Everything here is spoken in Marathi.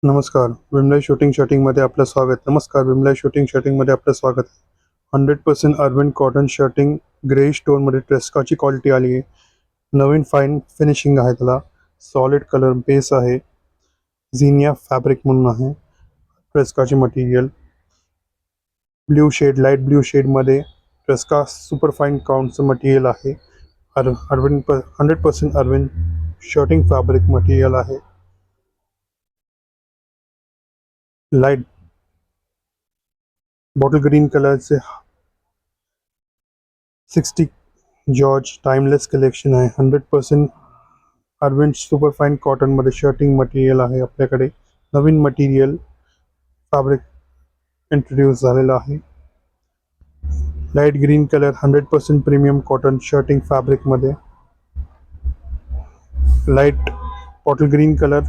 नमस्कार. विमलाई शूटिंगमध्ये आपलं स्वागत. नमस्कार. विमलाई शूटिंगमध्ये आपलं स्वागत. 100% अर्बन कॉटन शर्टिंग ग्रेइश टोनमध्ये ट्रेस्काची क्वालिटी आली आहे. नवीन फाईन फिनिशिंग आहे त्याला. सॉलिड कलर बेस आहे. झिनिया फॅब्रिक म्हणून आहे. ट्रेस्काचे मटेरियल लाईट ब्ल्यू शेडमध्ये ट्रेस्का सुपर फाईन काउंटचं मटेरियल आहे. 100% अर्बन शर्टिंग फॅब्रिक मटेरियल आहे. लाईट बॉटल ग्रीन कलरचे 60 जॉर्ज टाइमलेस कलेक्शन आहे. 100% अर्बन सुपर फाईन कॉटनमध्ये शर्टिंग मटेरियल आहे. आपल्याकडे नवीन मटेरियल फॅब्रिक इंट्रोड्यूस झालेलं आहे. Light green colour 100% premium cotton shirting फॅब्रिकमध्ये. Light bottle green colour